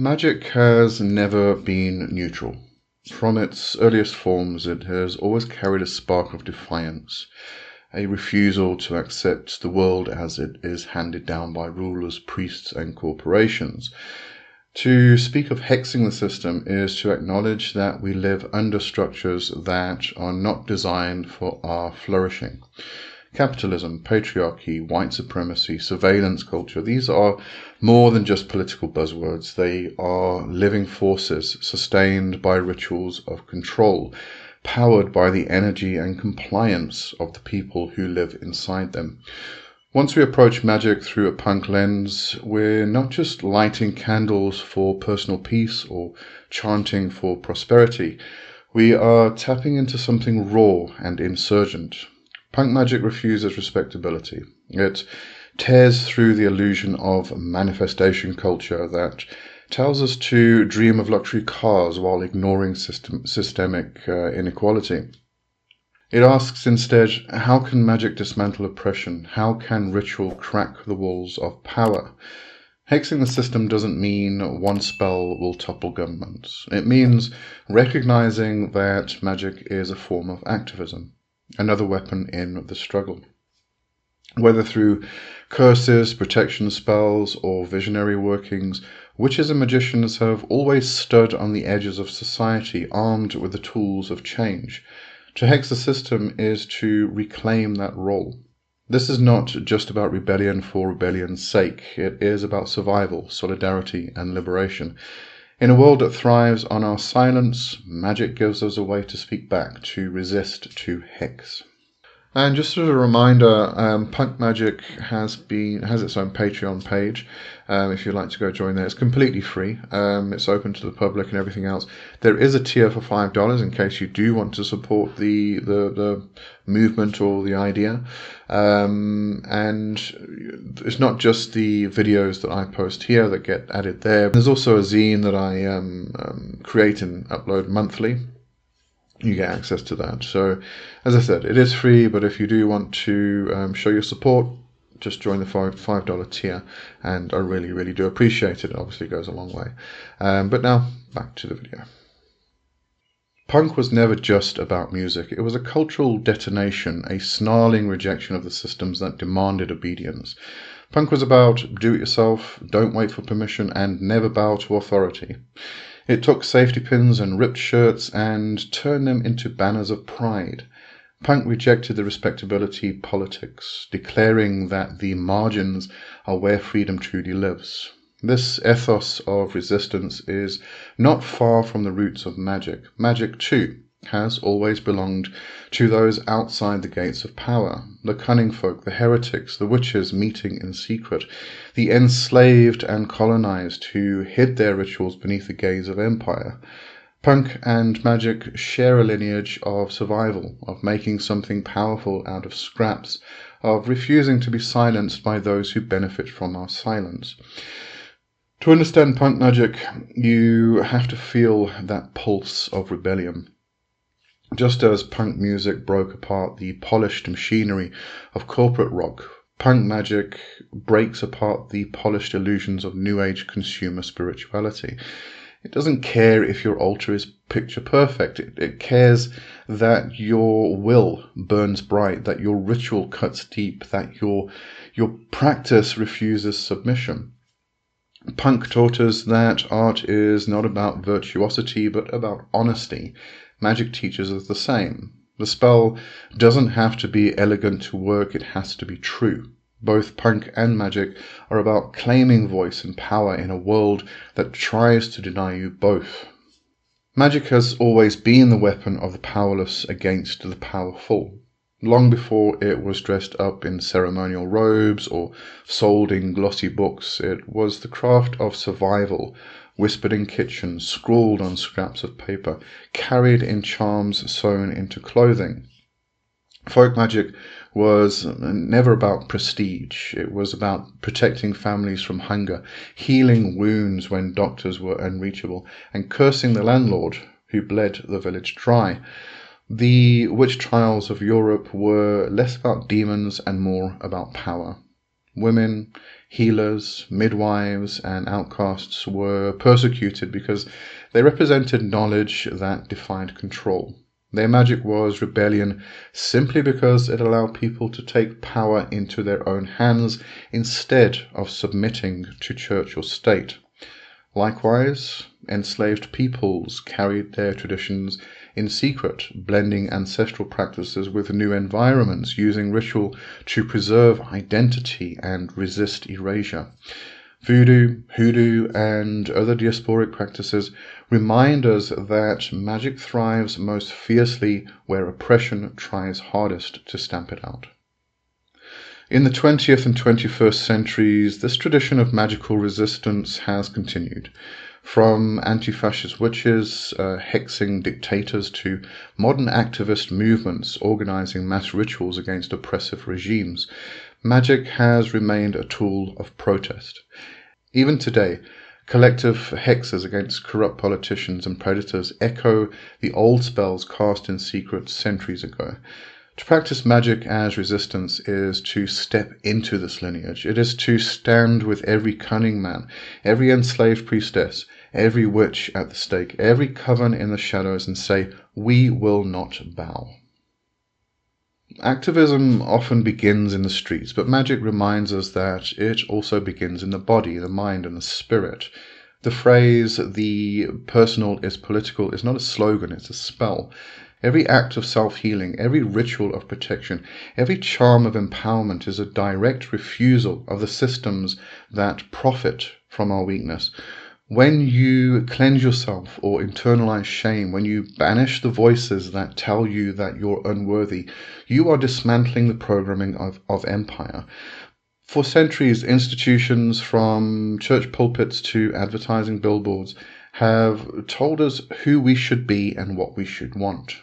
Magic has never been neutral. From its earliest forms, it has always carried a spark of defiance, a refusal to accept the world as it is handed down by rulers, priests, and corporations. To speak of hexing the system is to acknowledge that we live under structures that are not designed for our flourishing. Capitalism, patriarchy, white supremacy, surveillance culture, these are more than just political buzzwords. They are living forces sustained by rituals of control, powered by the energy and compliance of the people who live inside them. Once we approach magic through a punk lens, we're not just lighting candles for personal peace or chanting for prosperity. We are tapping into something raw and insurgent. Punk magic refuses respectability. It tears through the illusion of manifestation culture that tells us to dream of luxury cars while ignoring systemic inequality. It asks instead, how can magic dismantle oppression? How can ritual crack the walls of power? Hexing the system doesn't mean one spell will topple governments. It means recognizing that magic is a form of activism, another weapon in the struggle. Whether through curses, protection spells, or visionary workings, witches and magicians have always stood on the edges of society, armed with the tools of change. To hex the system is to reclaim that role. This is not just about rebellion for rebellion's sake. It is about survival, solidarity, and liberation. In a world that thrives on our silence, magic gives us a way to speak back, to resist, to hex. And just as a reminder, Punk Magic has its own Patreon page. If you'd like to go join there, it's completely free. It's open to the public and everything else. There is a tier for $5 in case you do want to support the movement or the idea. And it's not just the videos that I post here that get added there. There's also a zine that I create and upload monthly. You get access to that. So, as I said, it is free, but if you do want to show your support, just join the $5 tier, and I really, really do appreciate it. It obviously goes a long way. But now, back to the video. Punk was never just about music. It was a cultural detonation, a snarling rejection of the systems that demanded obedience. Punk was about do-it-yourself, don't wait for permission, and never bow to authority. It took safety pins and ripped shirts and turned them into banners of pride. Punk rejected the respectability politics, declaring that the margins are where freedom truly lives. This ethos of resistance is not far from the roots of magic. Magic, too, has always belonged to those outside the gates of power, the cunning folk, the heretics, the witches meeting in secret, the enslaved and colonized who hid their rituals beneath the gaze of empire. Punk and magic share a lineage of survival, of making something powerful out of scraps, of refusing to be silenced by those who benefit from our silence. To understand punk magic, you have to feel that pulse of rebellion. Just as punk music broke apart the polished machinery of corporate rock, punk magic breaks apart the polished illusions of New Age consumer spirituality. It doesn't care if your altar is picture perfect. It cares that your will burns bright, that your ritual cuts deep, that your practice refuses submission. Punk taught us that art is not about virtuosity, but about honesty. Magic teaches us the same. The spell doesn't have to be elegant to work, it has to be true. Both punk and magic are about claiming voice and power in a world that tries to deny you both. Magic has always been the weapon of the powerless against the powerful. Long before it was dressed up in ceremonial robes or sold in glossy books, it was the craft of survival, whispered in kitchens, scrawled on scraps of paper, carried in charms sewn into clothing. Folk magic was never about prestige. It was about protecting families from hunger, healing wounds when doctors were unreachable, and cursing the landlord who bled the village dry. The witch trials of Europe were less about demons and more about power. Women, healers, midwives, and outcasts were persecuted because they represented knowledge that defied control. Their magic was rebellion simply because it allowed people to take power into their own hands instead of submitting to church or state. Likewise, enslaved peoples carried their traditions in secret, blending ancestral practices with new environments, using ritual to preserve identity and resist erasure. Voodoo, hoodoo, and other diasporic practices remind us that magic thrives most fiercely where oppression tries hardest to stamp it out. In the 20th and 21st centuries, this tradition of magical resistance has continued. From anti-fascist witches hexing dictators to modern activist movements organizing mass rituals against oppressive regimes, magic has remained a tool of protest. Even today, collective hexes against corrupt politicians and predators echo the old spells cast in secret centuries ago. To practice magic as resistance is to step into this lineage. It is to stand with every cunning man, every enslaved priestess, every witch at the stake, every coven in the shadows, and say, "We will not bow." Activism often begins in the streets, but magic reminds us that it also begins in the body, the mind, and the spirit. The phrase, "the personal is political," is not a slogan, it's a spell. Every act of self-healing, every ritual of protection, every charm of empowerment is a direct refusal of the systems that profit from our weakness. When you cleanse yourself or internalize shame, when you banish the voices that tell you that you're unworthy, you are dismantling the programming of empire. For centuries, institutions from church pulpits to advertising billboards have told us who we should be and what we should want.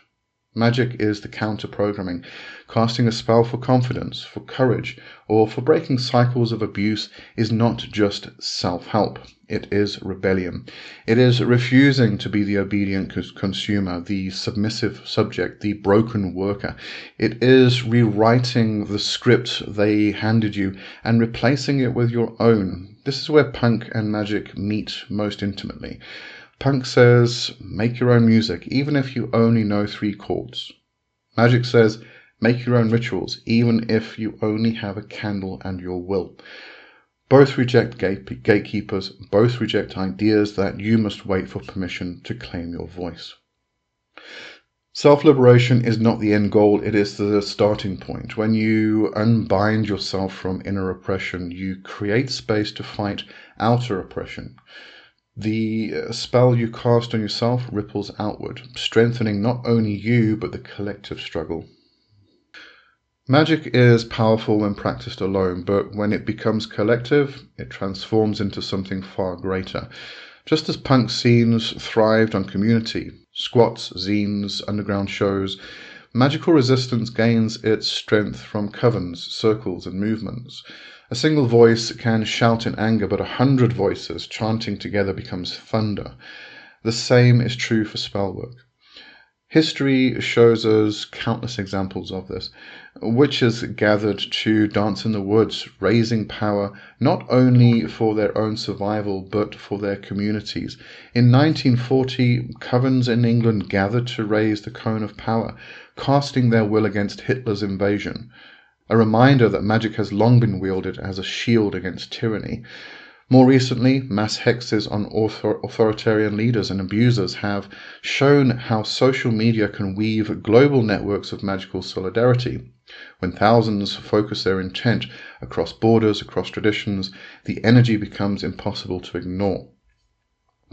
Magic is the counter-programming, casting a spell for confidence, for courage, or for breaking cycles of abuse is not just self-help. It is rebellion. It is refusing to be the obedient consumer, the submissive subject, the broken worker. It is rewriting the script they handed you and replacing it with your own. This is where punk and magic meet most intimately. Punk says, make your own music, even if you only know 3 chords. Magic says, make your own rituals, even if you only have a candle and your will. Both reject gatekeepers, both reject ideas that you must wait for permission to claim your voice. Self-liberation is not the end goal, it is the starting point. When you unbind yourself from inner oppression, you create space to fight outer oppression. The spell you cast on yourself ripples outward, strengthening not only you, but the collective struggle. Magic is powerful when practiced alone, but when it becomes collective, it transforms into something far greater. Just as punk scenes thrived on community, squats, zines, underground shows, magical resistance gains its strength from covens, circles, and movements. A single voice can shout in anger, but 100 voices chanting together becomes thunder. The same is true for spellwork. History shows us countless examples of this. Witches gathered to dance in the woods, raising power not only for their own survival, but for their communities. In 1940, covens in England gathered to raise the cone of power, casting their will against Hitler's invasion. A reminder that magic has long been wielded as a shield against tyranny. More recently, mass hexes on authoritarian leaders and abusers have shown how social media can weave global networks of magical solidarity. When thousands focus their intent across borders, across traditions, the energy becomes impossible to ignore.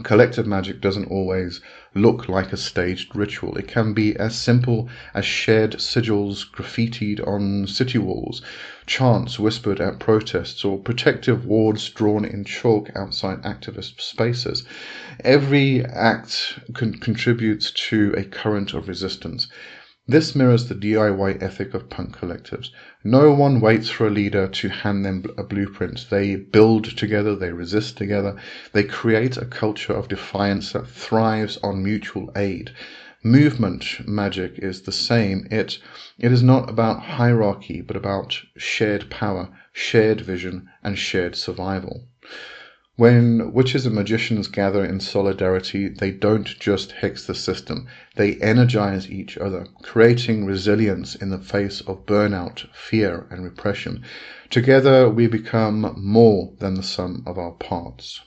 Collective magic doesn't always look like a staged ritual. It can be as simple as shared sigils graffitied on city walls, chants whispered at protests, or protective wards drawn in chalk outside activist spaces. Every act contributes to a current of resistance. This mirrors the DIY ethic of punk collectives. No one waits for a leader to hand them a blueprint. They build together, they resist together, they create a culture of defiance that thrives on mutual aid. Movement magic is the same. It is not about hierarchy, but about shared power, shared vision, and shared survival. When witches and magicians gather in solidarity, they don't just hex the system, they energize each other, creating resilience in the face of burnout, fear, and repression. Together, we become more than the sum of our parts.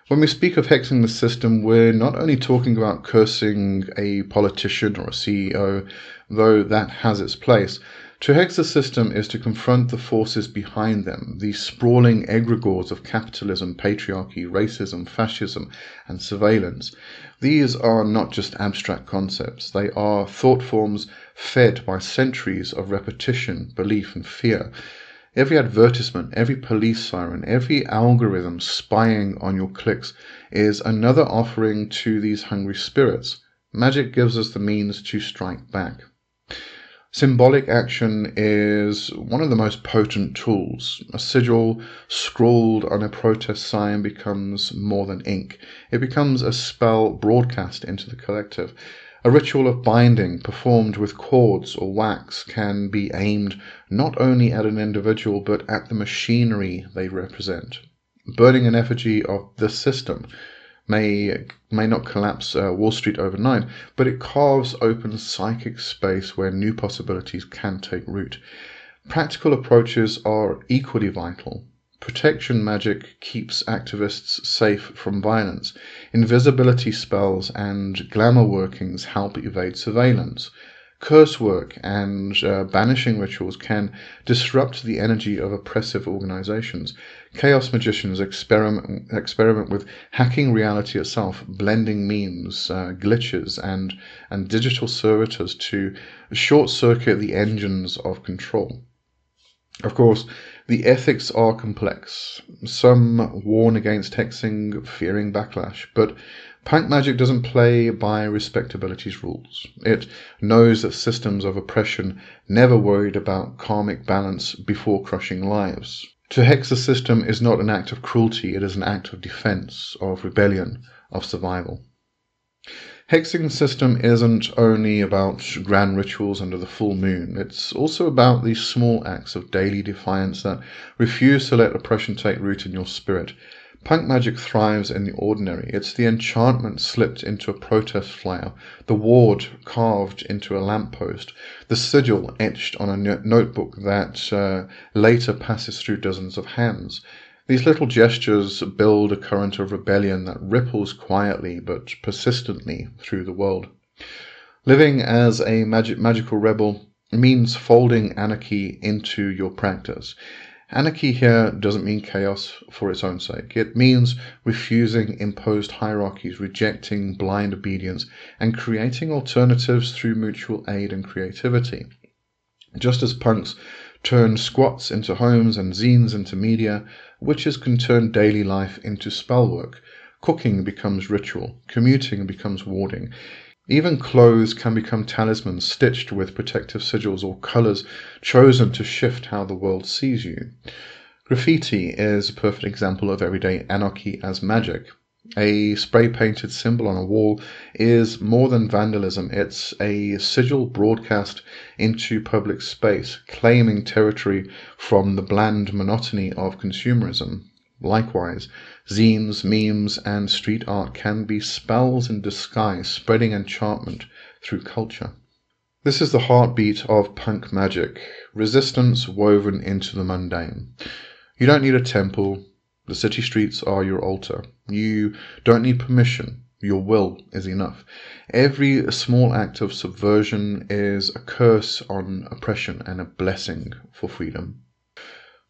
When we speak of hexing the system, we're not only talking about cursing a politician or a CEO, though that has its place. To hex the system is to confront the forces behind them, the sprawling egregores of capitalism, patriarchy, racism, fascism, and surveillance. These are not just abstract concepts. They are thought forms fed by centuries of repetition, belief, and fear. Every advertisement, every police siren, every algorithm spying on your clicks is another offering to these hungry spirits. Magic gives us the means to strike back. Symbolic action is one of the most potent tools. A sigil scrawled on a protest sign becomes more than ink. It becomes a spell broadcast into the collective. A ritual of binding performed with cords or wax can be aimed not only at an individual but at the machinery they represent. Burning an effigy of the system may not collapse Wall Street overnight, but it carves open psychic space where new possibilities can take root. Practical approaches are equally vital. Protection magic keeps activists safe from violence. Invisibility spells and glamour workings help evade surveillance. Curse work and banishing rituals can disrupt the energy of oppressive organizations. Chaos magicians experiment with hacking reality itself, blending memes, glitches, and digital servitors to short-circuit the engines of control. Of course, the ethics are complex. Some warn against hexing, fearing backlash, but punk magic doesn't play by respectability's rules. It knows that systems of oppression never worried about karmic balance before crushing lives. To hex the system is not an act of cruelty, it is an act of defense, of rebellion, of survival. Hexing the system isn't only about grand rituals under the full moon, it's also about these small acts of daily defiance that refuse to let oppression take root in your spirit. Punk magic thrives in the ordinary. It's the enchantment slipped into a protest flyer, the ward carved into a lamppost, the sigil etched on a notebook that later passes through dozens of hands. These little gestures build a current of rebellion that ripples quietly but persistently through the world. Living as a magical rebel means folding anarchy into your practice. Anarchy here doesn't mean chaos for its own sake. It means refusing imposed hierarchies, rejecting blind obedience, and creating alternatives through mutual aid and creativity. Just as punks turn squats into homes and zines into media, witches can turn daily life into spellwork. Cooking becomes ritual, commuting becomes warding. Even clothes can become talismans stitched with protective sigils or colors chosen to shift how the world sees you. Graffiti is a perfect example of everyday anarchy as magic. A spray-painted symbol on a wall is more than vandalism. It's a sigil broadcast into public space, claiming territory from the bland monotony of consumerism. Likewise, zines, memes, and street art can be spells in disguise, spreading enchantment through culture. This is the heartbeat of punk magic, resistance woven into the mundane. You don't need a temple. The city streets are your altar. You don't need permission. Your will is enough. Every small act of subversion is a curse on oppression and a blessing for freedom.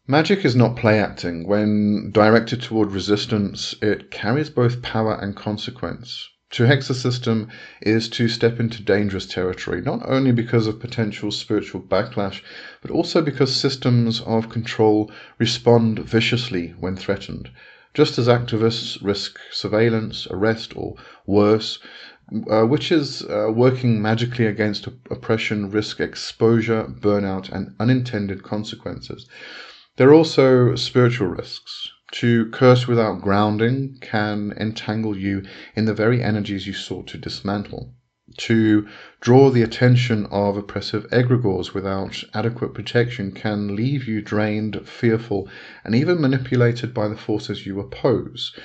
Magic is not play acting. When directed toward resistance, it carries both power and consequence. To hex the system is to step into dangerous territory, not only because of potential spiritual backlash, but also because systems of control respond viciously when threatened. Just as activists risk surveillance, arrest, or worse, witches working magically against oppression risk exposure, burnout, and unintended consequences. There are also spiritual risks. To curse without grounding can entangle you in the very energies you sought to dismantle. To draw the attention of oppressive egregores without adequate protection can leave you drained, fearful, and even manipulated by the forces you oppose.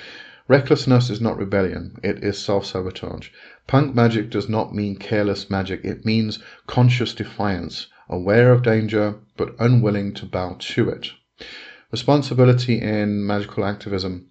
Recklessness is not rebellion, it is self-sabotage. Punk magic does not mean careless magic, it means conscious defiance, aware of danger but unwilling to bow to it. Responsibility in magical activism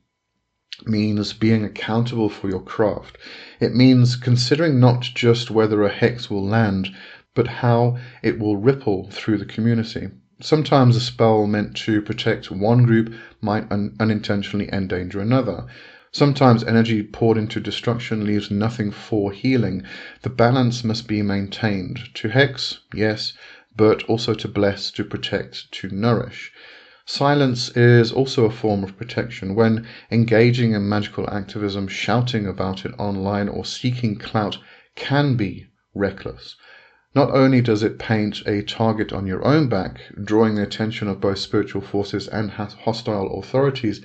means being accountable for your craft. It means considering not just whether a hex will land, but how it will ripple through the community. Sometimes a spell meant to protect one group might unintentionally endanger another. Sometimes energy poured into destruction leaves nothing for healing. The balance must be maintained. To hex, yes, but also to bless, to protect, to nourish. Silence is also a form of protection. When engaging in magical activism, shouting about it online or seeking clout can be reckless. Not only does it paint a target on your own back, drawing the attention of both spiritual forces and hostile authorities,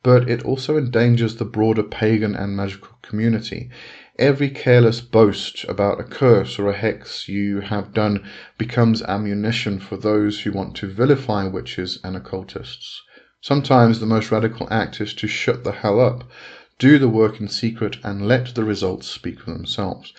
but it also endangers the broader pagan and magical community. Every careless boast about a curse or a hex you have done becomes ammunition for those who want to vilify witches and occultists. Sometimes the most radical act is to shut the hell up, do the work in secret, and let the results speak for themselves.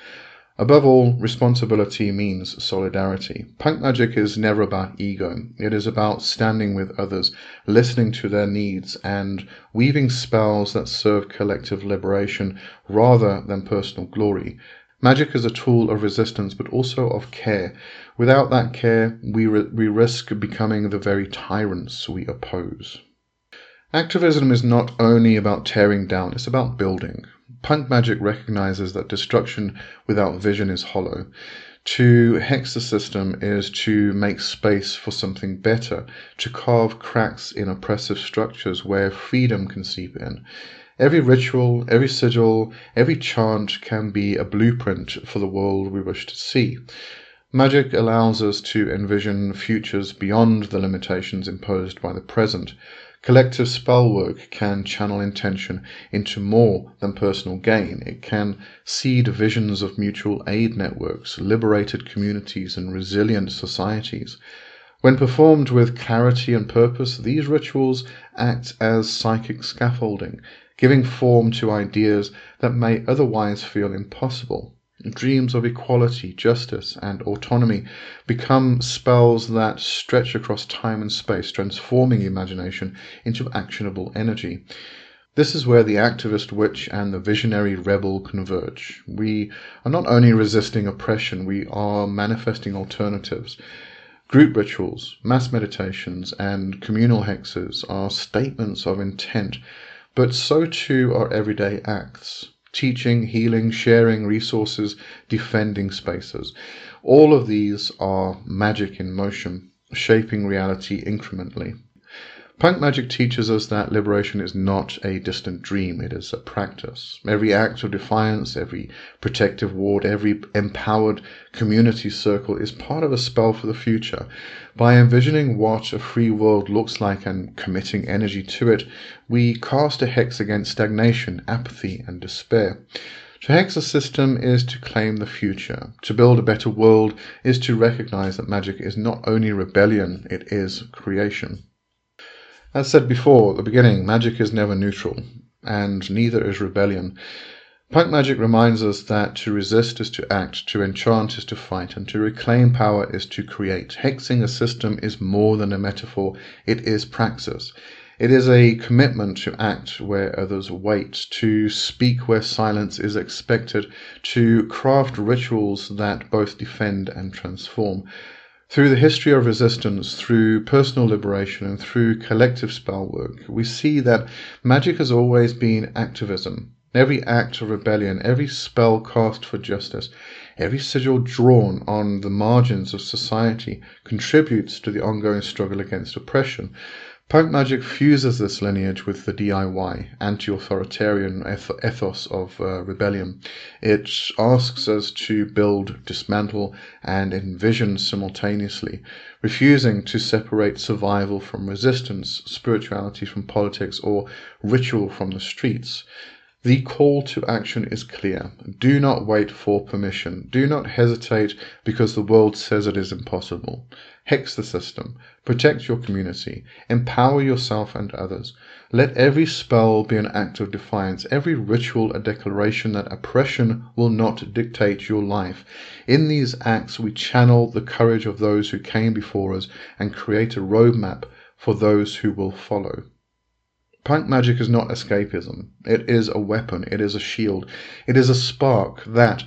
Above all, responsibility means solidarity. Punk magic is never about ego. It is about standing with others, listening to their needs, and weaving spells that serve collective liberation rather than personal glory. Magic is a tool of resistance, but also of care. Without that care, we risk becoming the very tyrants we oppose. Activism is not only about tearing down, it's about building. Punk magic recognizes that destruction without vision is hollow. To hex the system is to make space for something better, to carve cracks in oppressive structures where freedom can seep in. Every ritual, every sigil, every chant can be a blueprint for the world we wish to see. Magic allows us to envision futures beyond the limitations imposed by the present. Collective spellwork can channel intention into more than personal gain. It can seed visions of mutual aid networks, liberated communities, and resilient societies. When performed with clarity and purpose, these rituals act as psychic scaffolding, giving form to ideas that may otherwise feel impossible. Dreams of equality, justice, and autonomy become spells that stretch across time and space, transforming imagination into actionable energy. This is where the activist witch and the visionary rebel converge. We are not only resisting oppression, we are manifesting alternatives. Group rituals, mass meditations, and communal hexes are statements of intent, but so too are everyday acts. Teaching, healing, sharing resources, defending spaces. All of these are magic in motion, shaping reality incrementally. Punk magic teaches us that liberation is not a distant dream, it is a practice. Every act of defiance, every protective ward, every empowered community circle is part of a spell for the future. By envisioning what a free world looks like and committing energy to it, we cast a hex against stagnation, apathy, and despair. To hex the system is to claim the future. To build a better world is to recognize that magic is not only rebellion, it is creation. As said before at the beginning, magic is never neutral, and neither is rebellion. Punk magic reminds us that to resist is to act, to enchant is to fight, and to reclaim power is to create. Hexing a system is more than a metaphor, it is praxis. It is a commitment to act where others wait, to speak where silence is expected, to craft rituals that both defend and transform. Through the history of resistance, through personal liberation, and through collective spellwork, we see that magic has always been activism. Every act of rebellion, every spell cast for justice, every sigil drawn on the margins of society contributes to the ongoing struggle against oppression. Punk magic fuses this lineage with the DIY, anti-authoritarian ethos of rebellion. It asks us to build, dismantle, and envision simultaneously, refusing to separate survival from resistance, spirituality from politics, or ritual from the streets. The call to action is clear. Do not wait for permission. Do not hesitate because the world says it is impossible. Hex the system. Protect your community. Empower yourself and others. Let every spell be an act of defiance, every ritual a declaration that oppression will not dictate your life. In these acts, we channel the courage of those who came before us and create a roadmap for those who will follow. Punk magic is not escapism. It is a weapon. It is a shield. It is a spark that,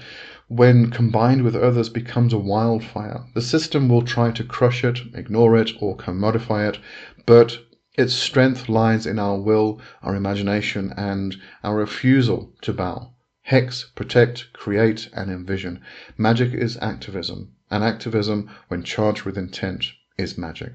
when combined with others, becomes a wildfire. The system will try to crush it, ignore it, or commodify it, but its strength lies in our will, our imagination, and our refusal to bow. Hex, protect, create, and envision. Magic is activism, and activism, when charged with intent, is magic.